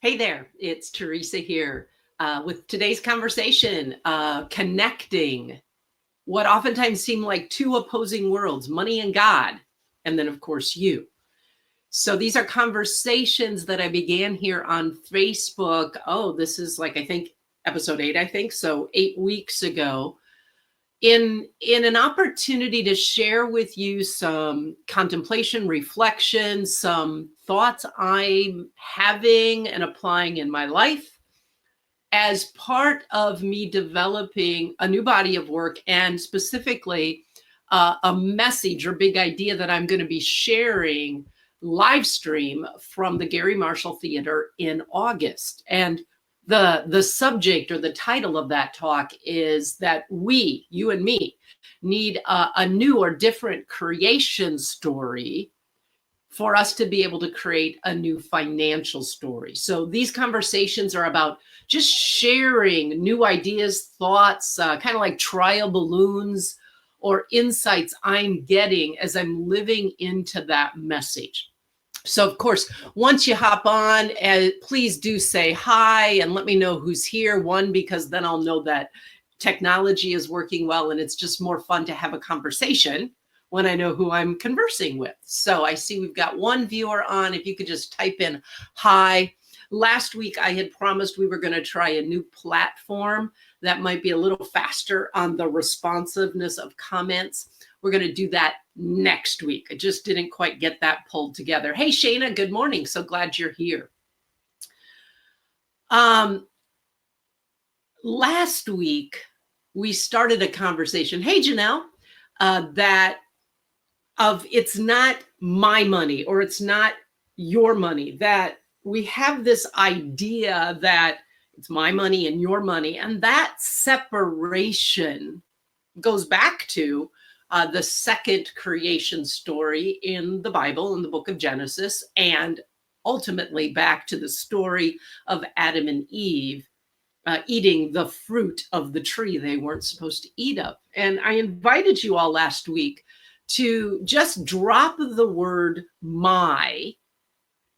Hey there, it's Teresa here with today's conversation, connecting what oftentimes seem like two opposing worlds, money and God, and then, of course, you. So these are conversations that I began here on Facebook. Oh, this is like, I think, episode 8, I think. So 8 weeks ago, in an opportunity to share with you some contemplation, reflection, some thoughts I'm having and applying in my life as part of me developing a new body of work, and specifically a message or big idea that I'm going to be sharing live stream from the Gary Marshall Theater in August. And the subject or the title of that talk is that we, you and me, need a new or different creation story for us to be able to create a new financial story. So these conversations are about just sharing new ideas, thoughts, kind of like trial balloons or insights I'm getting as I'm living into that message. So, of course, once you hop on, please do say hi and let me know who's here. One, because then I'll know that technology is working well and it's just more fun to have a conversation when I know who I'm conversing with. So I see we've got one viewer on. If you could just type in hi. Last week, I had promised we were going to try a new platform that might be a little faster on the responsiveness of comments. We're going to do that next week. I just didn't quite get that pulled together. Hey, Shayna, good morning. So glad you're here. Last week, we started a conversation. Hey, Janelle, that of it's not my money or it's not your money, that we have this idea that it's my money and your money. And that separation goes back to the second creation story in the Bible, in the book of Genesis, and ultimately back to the story of Adam and Eve eating the fruit of the tree they weren't supposed to eat of. And I invited you all last week to just drop the word my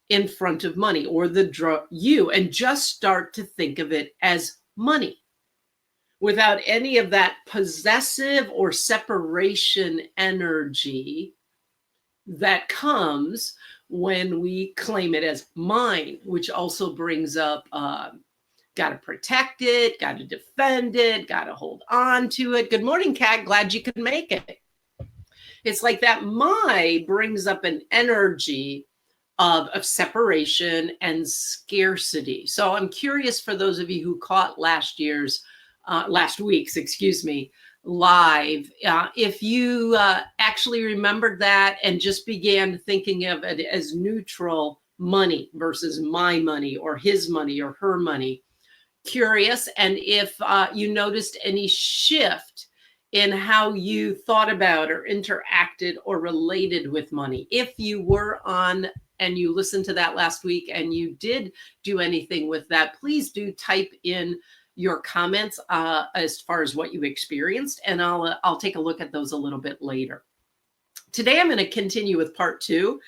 in front of money, or the you, and just start to think of it as money without any of that possessive or separation energy that comes when we claim it as mine, which also brings up got to protect it, got to defend it, got to hold on to it. Good morning, Kat. Glad you could make it. It's like that my brings up an energy of separation and scarcity. So I'm curious, for those of you who caught last week's, live, if you actually remembered that and just began thinking of it as neutral money versus my money or his money or her money. Curious. And if you noticed any shift in how you thought about or interacted or related with money. If you were on and you listened to that last week and you did do anything with that, please do type in your comments as far as what you experienced, and I'll take a look at those a little bit later. Today, I'm going to continue with part 2.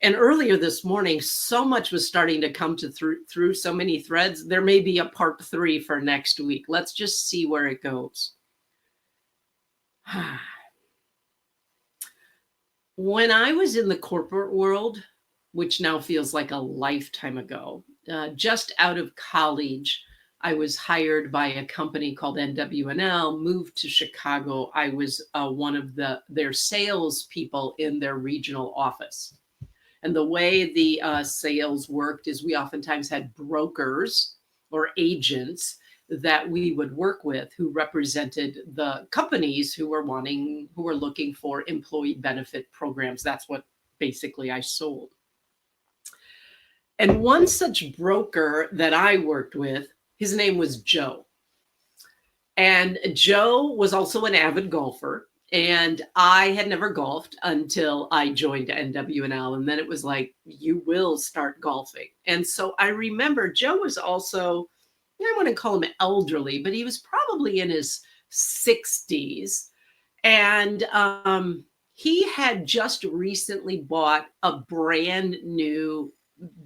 And earlier this morning, so much was starting to come through so many threads. There may be a part 3 for next week. Let's just see where it goes. When I was in the corporate world, which now feels like a lifetime ago, just out of college, I was hired by a company called NWNL, moved to Chicago. I was one of their sales people in their regional office. And the way the sales worked is we oftentimes had brokers or agents that we would work with who represented the companies who were looking for employee benefit programs. That's what basically I sold. And one such broker that I worked with, his name was Joe. And Joe was also an avid golfer. And I had never golfed until I joined NWNL. And then it was like, you will start golfing. And so I remember Joe was also, I wouldn't call him elderly, but he was probably in his 60s. And he had just recently bought a brand new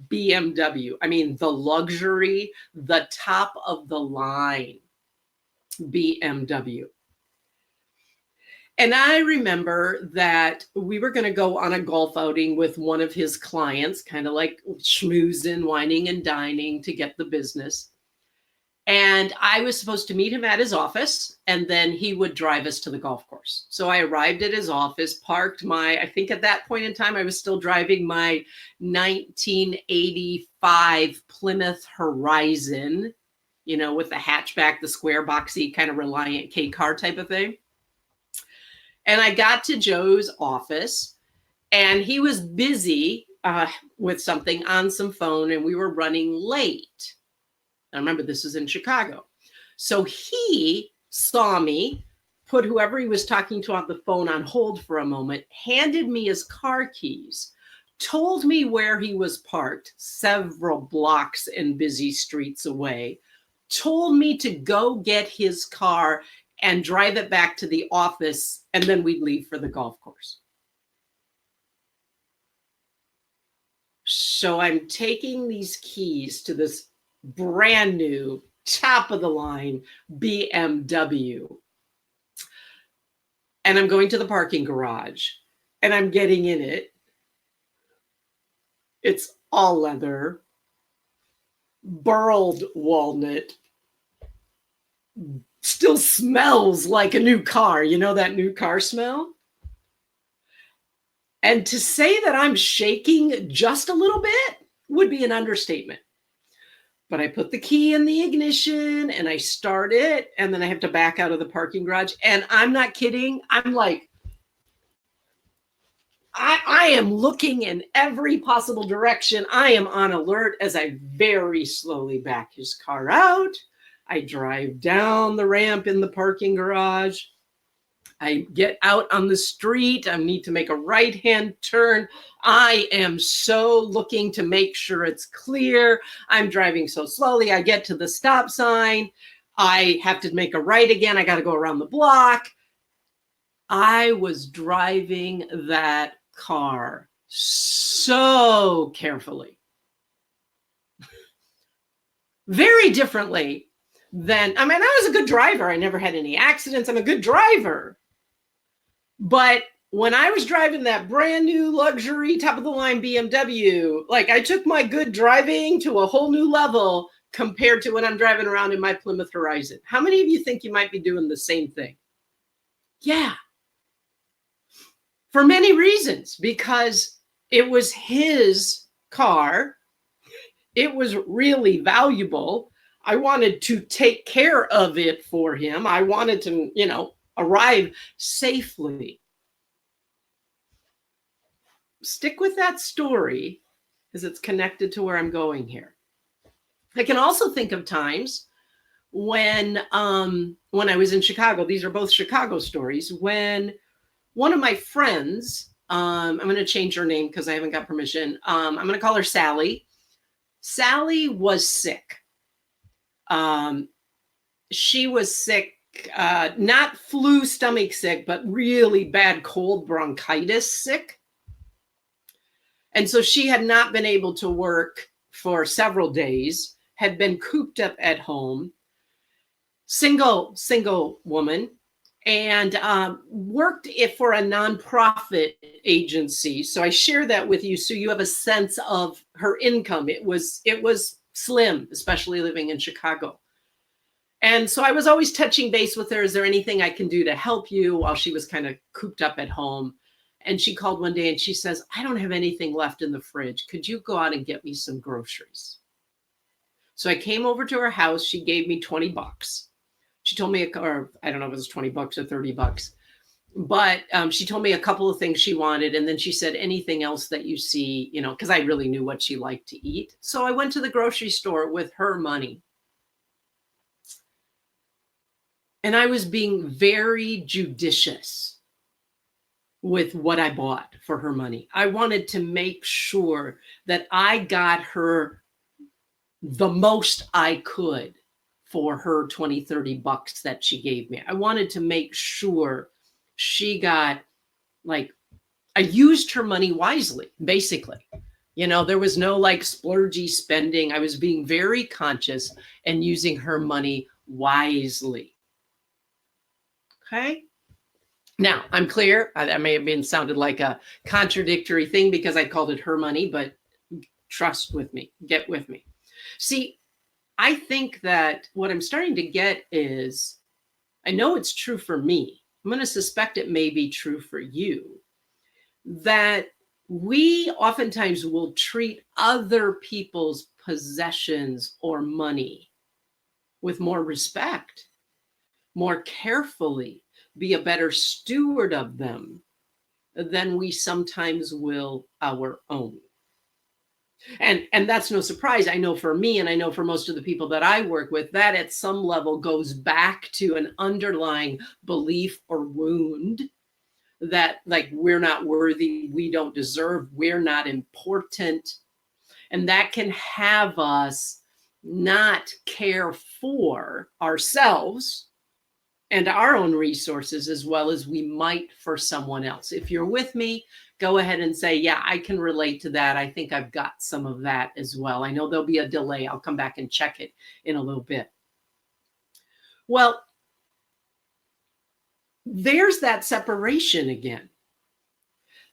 BMW. I mean, the luxury, the top of the line BMW. And I remember that we were going to go on a golf outing with one of his clients, kind of like schmoozing, whining and dining to get the business. And I was supposed to meet him at his office, and then he would drive us to the golf course. So I arrived at his office, parked I think at that point in time, I was still driving my 1985 Plymouth Horizon, with the hatchback, the square boxy kind of Reliant K car type of thing. And I got to Joe's office, and he was busy with something on some phone, and we were running late. I remember this was in Chicago. So he saw me, put whoever he was talking to on the phone on hold for a moment, handed me his car keys, told me where he was parked, several blocks and busy streets away, told me to go get his car and drive it back to the office, and then we'd leave for the golf course. So I'm taking these keys to this brand new, top of the line BMW. And I'm going to the parking garage, and I'm getting in it. It's all leather, burled walnut, still smells like a new car. You know that new car smell? And to say that I'm shaking just a little bit would be an understatement. But I put the key in the ignition and I start it, and then I have to back out of the parking garage. And I'm not kidding. I'm like, I am looking in every possible direction. I am on alert as I very slowly back his car out. I drive down the ramp in the parking garage. I get out on the street. I need to make a right-hand turn. I am so looking to make sure it's clear. I'm driving so slowly. I get to the stop sign. I have to make a right again. I got to go around the block. I was driving that car so carefully. Very differently than, I was a good driver. I never had any accidents. I'm a good driver. But when I was driving that brand new luxury top of the line BMW, like I took my good driving to a whole new level compared to when I'm driving around in my Plymouth Horizon. How many of you think you might be doing the same thing? Yeah. For many reasons, because it was his car. It was really valuable. I wanted to take care of it for him. I wanted to, arrive safely. Stick with that story because it's connected to where I'm going here. I can also think of times when I was in Chicago. These are both Chicago stories. When one of my friends, I'm going to change her name because I haven't got permission. I'm going to call her Sally. Sally was sick. She was sick. Not flu stomach sick, but really bad cold bronchitis sick. And so she had not been able to work for several days, had been cooped up at home, single woman, and worked for a nonprofit agency. So I share that with you so you have a sense of her income. It was slim, especially living in Chicago. And so I was always touching base with her. Is there anything I can do to help you while she was kind of cooped up at home? And she called one day and she says, I don't have anything left in the fridge. Could you go out and get me some groceries? So I came over to her house. She gave me $20. She told me, or I don't know if it was $20 or $30, but she told me a couple of things she wanted. And then she said, anything else that you see, because I really knew what she liked to eat. So I went to the grocery store with her money. And I was being very judicious with what I bought for her money. I wanted to make sure that I got her the most I could for her $20, $30 that she gave me. I wanted to make sure she got, I used her money wisely, basically. There was no like splurgy spending. I was being very conscious and using her money wisely. Okay. Now I'm clear. That may have been sounded like a contradictory thing because I called it her money, but trust with me, get with me. See, I think that what I'm starting to get is, I know it's true for me. I'm going to suspect it may be true for you, that we oftentimes will treat other people's possessions or money with more respect, more carefully, be a better steward of them than we sometimes will our own. And that's no surprise. I know for me, and I know for most of the people that I work with, that at some level goes back to an underlying belief or wound that like we're not worthy, we don't deserve, we're not important. And that can have us not care for ourselves and our own resources as well as we might for someone else. If you're with me, go ahead and say, yeah, I can relate to that. I think I've got some of that as well. I know there'll be a delay. I'll come back and check it in a little bit. Well, there's that separation again.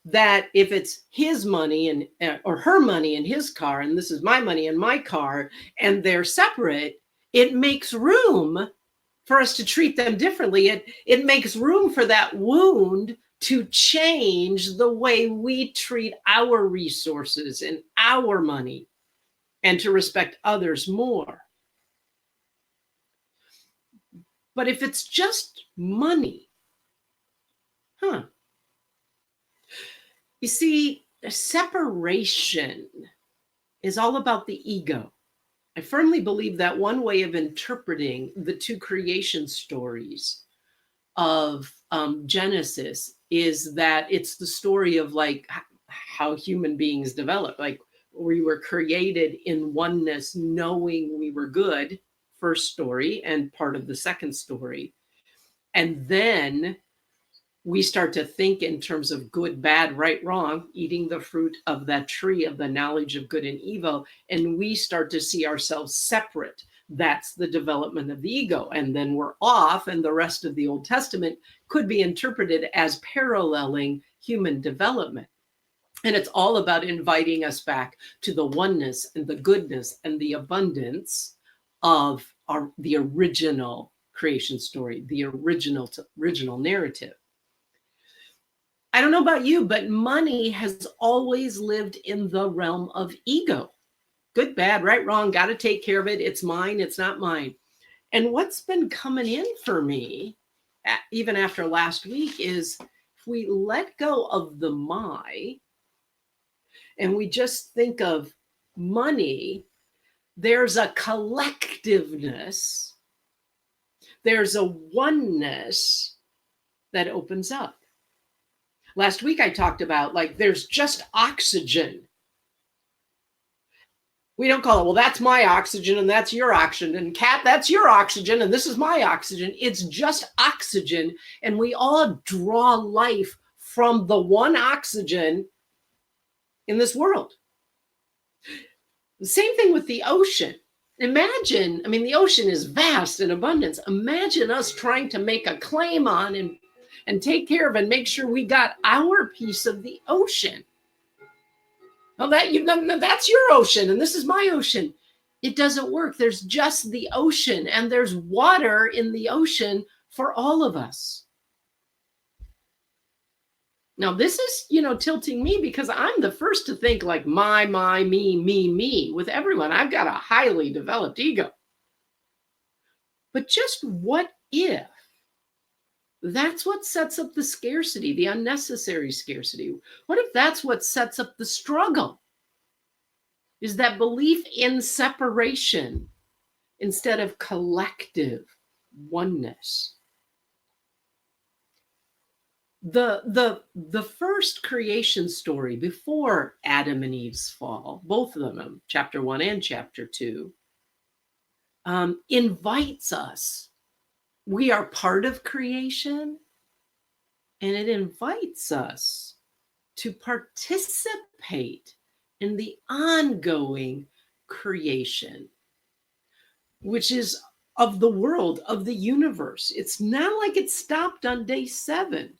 That if it's his money and or her money in his car, and this is my money in my car, and they're separate, it makes room for us to treat them differently. It makes room for that wound to change the way we treat our resources and our money, and to respect others more. But if it's just money, you see, separation is all about the ego. I firmly believe that one way of interpreting the two creation stories of Genesis is that it's the story of like how human beings develop. Like we were created in oneness, knowing we were good, first story, and part of the second story. And then we start to think in terms of good, bad, right, wrong, eating the fruit of that tree of the knowledge of good and evil. And we start to see ourselves separate. That's the development of the ego. And then we're off, and the rest of the Old Testament could be interpreted as paralleling human development. And it's all about inviting us back to the oneness and the goodness and the abundance of the original creation story, the original narrative. I don't know about you, but money has always lived in the realm of ego. Good, bad, right, wrong, got to take care of it. It's mine, it's not mine. And what's been coming in for me, even after last week, is if we let go of the my and we just think of money, there's a collectiveness, there's a oneness that opens up. Last week I talked about like there's just oxygen. We don't call it, well, that's my oxygen and that's your oxygen, and Kat, that's your oxygen and this is my oxygen. It's just oxygen, and we all draw life from the one oxygen in this world. The same thing with the ocean. Imagine, I mean, the ocean is vast in abundance. Imagine us trying to make a claim on and take care of and make sure we got our piece of the ocean. Well, that's your ocean and this is my ocean. It doesn't work. There's just the ocean, and there's water in the ocean for all of us. Now, this is, tilting me because I'm the first to think like my, me with everyone. I've got a highly developed ego. But just what if that's what sets up the scarcity, the unnecessary scarcity? What if that's what sets up the struggle? Is that belief in separation instead of collective oneness? The first creation story before Adam and Eve's fall, both of them, chapter 1 and chapter 2, invites us. We are part of creation, and it invites us to participate in the ongoing creation, which is of the world, of the universe. It's not like it stopped on day 7.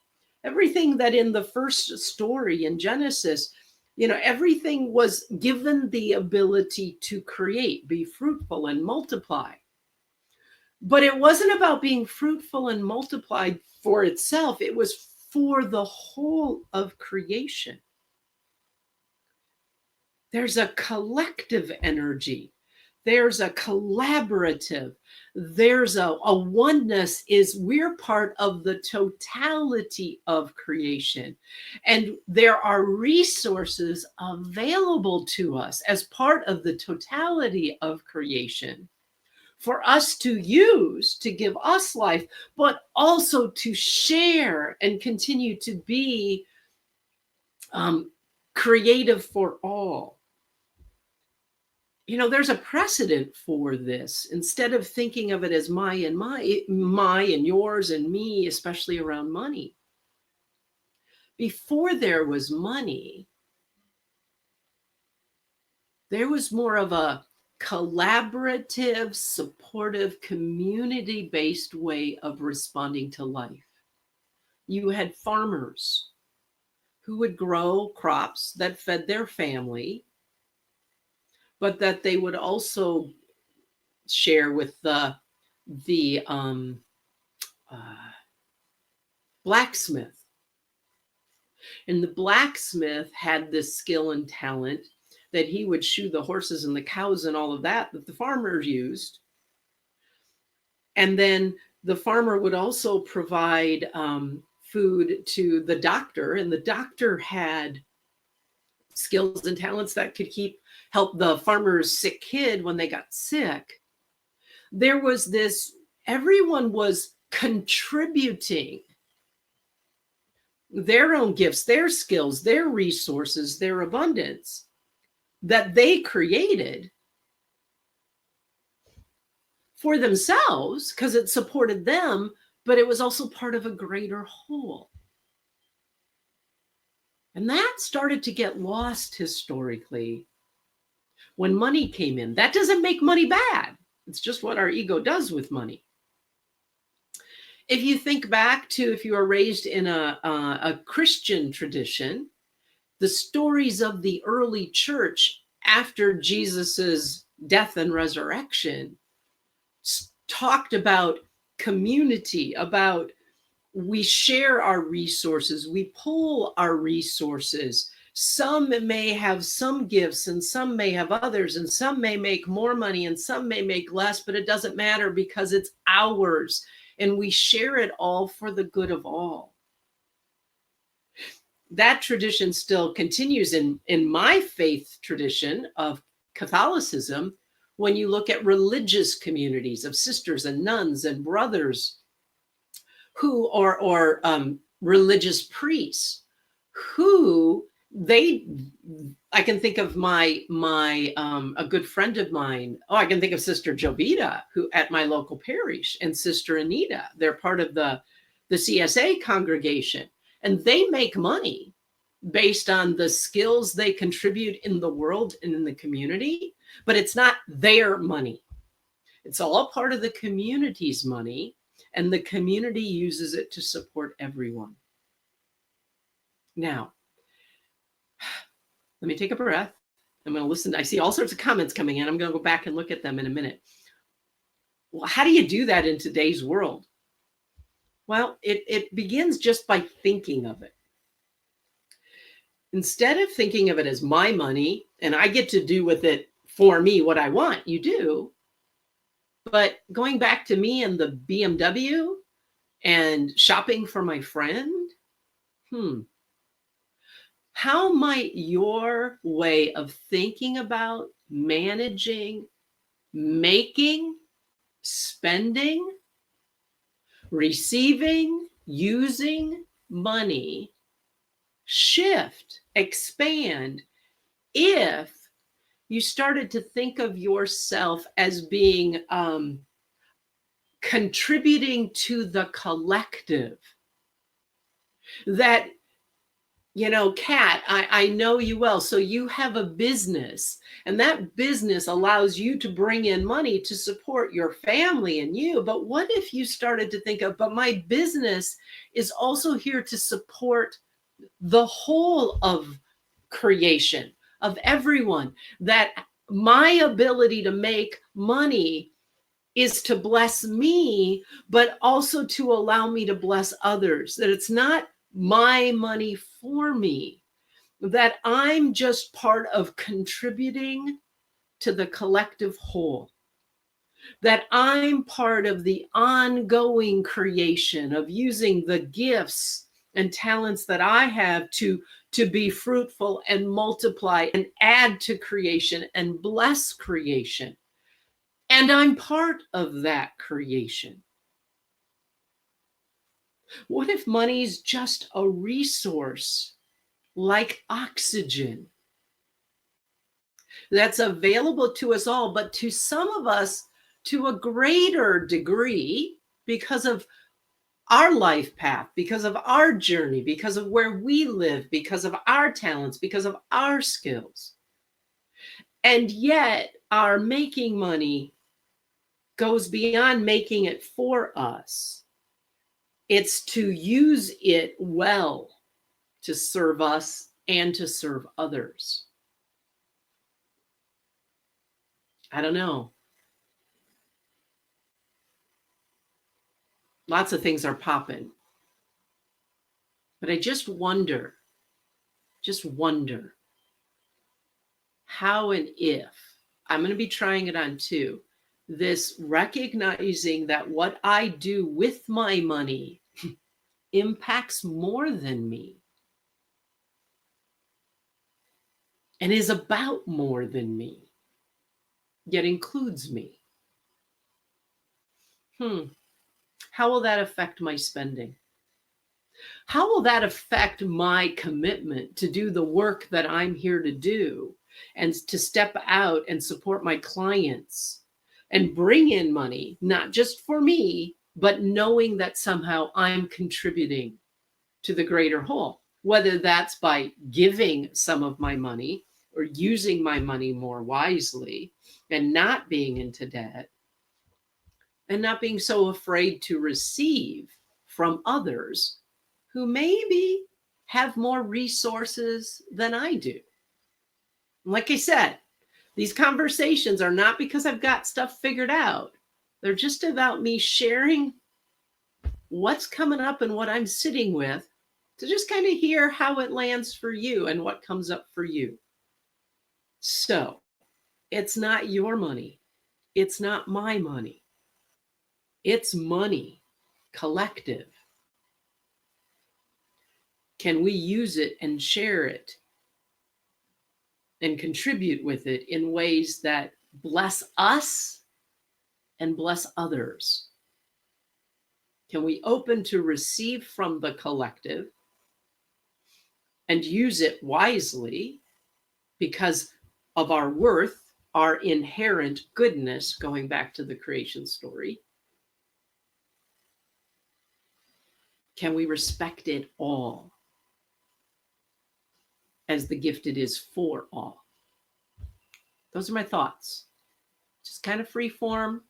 Everything that in the first story in Genesis, everything was given the ability to create, be fruitful, and multiply. But it wasn't about being fruitful and multiplied for itself. It was for the whole of creation. There's a collective energy. There's a collaborative. There's a oneness. We're part of the totality of creation. And there are resources available to us as part of the totality of creation for us to use to give us life, but also to share and continue to be creative for all. There's a precedent for this. Instead of thinking of it as my and yours and me, especially around money. Before there was money, there was more of a collaborative, supportive, community-based way of responding to life. You had farmers who would grow crops that fed their family, but that they would also share with the blacksmith. And the blacksmith had this skill and talent that he would shoe the horses and the cows and all of that the farmers used. And then the farmer would also provide food to the doctor, and the doctor had skills and talents that could help the farmer's sick kid when they got sick. There was everyone was contributing their own gifts, their skills, their resources, their abundance that they created for themselves because it supported them, but it was also part of a greater whole. And that started to get lost historically when money came in. That doesn't make money bad. It's just what our ego does with money. If you think back to if you were raised in a Christian tradition, the stories of the early church after Jesus's death and resurrection talked about community, about we share our resources, we pool our resources. Some may have some gifts and some may have others, and some may make more money and some may make less, but it doesn't matter because it's ours and we share it all for the good of all. That tradition still continues in my faith tradition of Catholicism. When you look at religious communities of sisters and nuns and brothers who are religious priests, who I can think of a good friend of mine. I can think of Sister Jovita, who at my local parish, and Sister Anita. They're part of the CSA congregation, and they make money based on the skills they contribute in the world and in the community, but it's not their money. It's all part of the community's money, and the community uses it to support everyone. Now, let me take a breath. I'm going to listen. I see all sorts of comments coming in. I'm going to go back and look at them in a minute. Well, how do you do that in today's world? Well, it begins just by thinking of it. Instead of thinking of it as my money and I get to do with it for me what I want, you do. But going back to me and the BMW and shopping for my friend, how might your way of thinking about managing, making, spending, receiving, using money shift, expand if you started to think of yourself as being contributing to the collective? That Kat, I know you well. So you have a business, and that business allows you to bring in money to support your family and you. But what if you started to think of, but my business is also here to support the whole of creation, of everyone, that my ability to make money is to bless me, but also to allow me to bless others, that it's not my money for me, that I'm just part of contributing to the collective whole, that I'm part of the ongoing creation of using the gifts and talents that I have to be fruitful and multiply and add to creation and bless creation. And I'm part of that creation. What if money's just a resource like oxygen that's available to us all, but to some of us to a greater degree because of our life path, because of our journey, because of where we live, because of our talents, because of our skills. And yet our making money goes beyond making it for us. It's to use it well to serve us and to serve others. I don't know. Lots of things are popping. But I just wonder how and if, I'm going to be trying it on too, this recognizing that what I do with my money impacts more than me and is about more than me, yet includes me. How will that affect my spending? How will that affect my commitment to do the work that I'm here to do and to step out and support my clients and bring in money, not just for me, but knowing that somehow I'm contributing to the greater whole, whether that's by giving some of my money or using my money more wisely and not being into debt and not being so afraid to receive from others who maybe have more resources than I do. Like I said, these conversations are not because I've got stuff figured out. They're just about me sharing what's coming up and what I'm sitting with to just kind of hear how it lands for you and what comes up for you. So it's not your money. It's not my money. It's money, collective. Can we use it and share it and contribute with it in ways that bless us and bless others? Can we open to receive from the collective and use it wisely because of our worth, our inherent goodness, going back to the creation story? Can we respect it all as the gift it is for all? Those are my thoughts. Just kind of free form.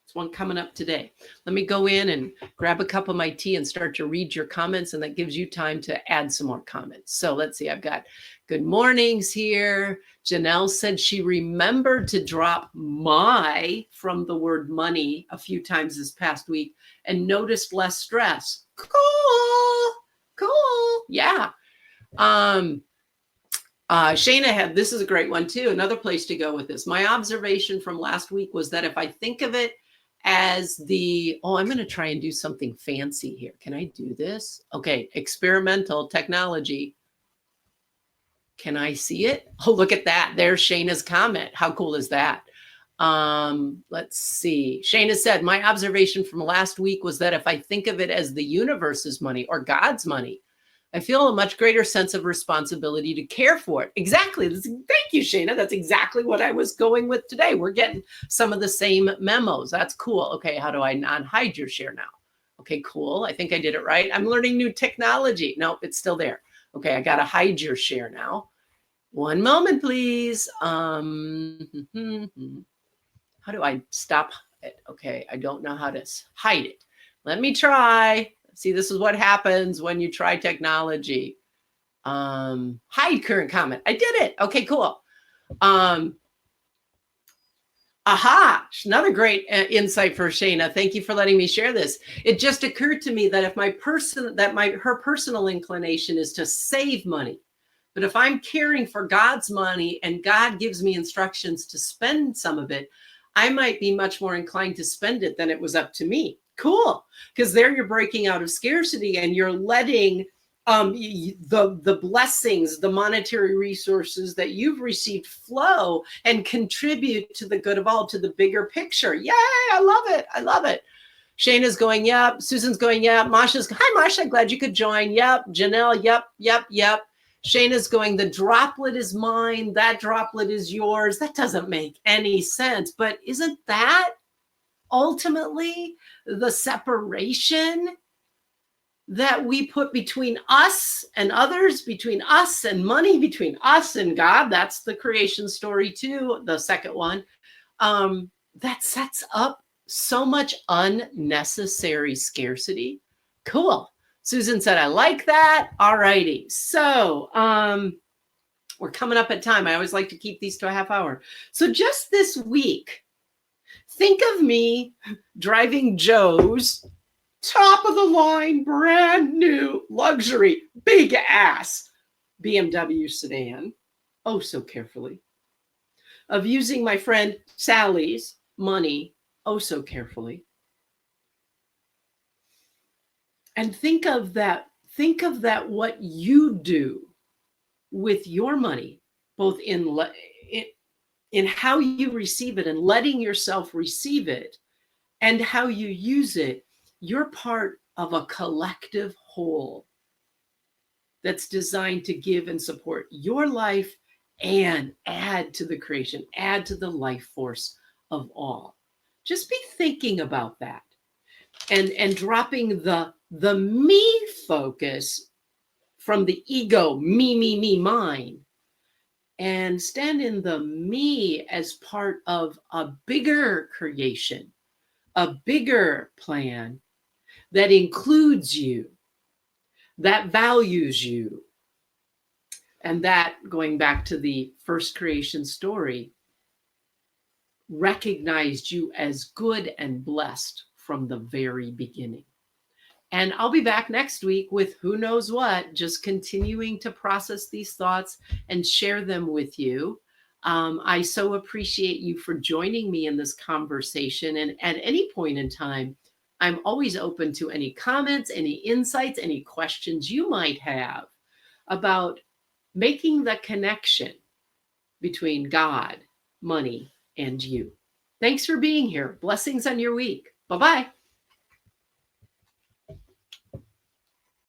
There's one coming up today. Let me go in and grab a cup of my tea and start to read your comments, and that gives you time to add some more comments. So let's see. I've got good mornings here. Janelle said she remembered to drop my from the word money a few times this past week and noticed less stress. Cool. Yeah. Shayna had, this is a great one too. Another place to go with this. My observation from last week was that if I think of it as I'm going to try and do something fancy here. Can I do this? Okay. Experimental technology. Can I see it? Oh, look at that. There's Shayna's comment. How cool is that? Let's see. Shayna said, my observation from last week was that if I think of it as the universe's money or God's money, I feel a much greater sense of responsibility to care for it. Exactly. Thank you, Shayna. That's exactly what I was going with today. We're getting some of the same memos. That's cool. Okay. How do I not hide your share now? Okay, cool. I think I did it right. I'm learning new technology. No, it's still there. Okay, I got to hide your share now. One moment, please. How do I stop it? Okay, I don't know how to hide it. Let me try. See, this is what happens when you try technology. Hide current comment. I did it. Okay, cool. Aha, another great insight for Shayna. Thank you for letting me share this. It just occurred to me that if her personal inclination is to save money, but if I'm caring for God's money and God gives me instructions to spend some of it, I might be much more inclined to spend it than it was up to me. Cool. Because there you're breaking out of scarcity and you're letting the blessings, the monetary resources that you've received flow and contribute to the good of all, to the bigger picture. Yay, I love it. I love it. Shayna's going, yep. Susan's going, yep. Masha's, hi, Masha, glad you could join. Yep. Janelle, yep. Shayna's going, the droplet is mine. That droplet is yours. That doesn't make any sense. But isn't that ultimately the separation that we put between us and others, between us and money, between us and God? That's the creation story too, the second one. That sets up so much unnecessary scarcity. Cool. Susan said, I like that. All righty. So we're coming up at time. I always like to keep these to a half hour. So just this week, think of me driving Joe's top of the line, brand new luxury, big ass BMW sedan, oh so carefully, of using my friend Sally's money, oh so carefully. And think of that, what you do with your money, both in how you receive it and letting yourself receive it, and how you use it. You're part of a collective whole that's designed to give and support your life and add to the creation, add to the life force of all. Just be thinking about that and dropping the me focus from the ego, me, mine, and stand in the me as part of a bigger creation, a bigger plan that includes you, that values you, and that, going back to the first creation story, recognized you as good and blessed from the very beginning. And I'll be back next week with who knows what, just continuing to process these thoughts and share them with you. I so appreciate you for joining me in this conversation. And at any point in time, I'm always open to any comments, any insights, any questions you might have about making the connection between God, money, and you. Thanks for being here. Blessings on your week. Bye-bye.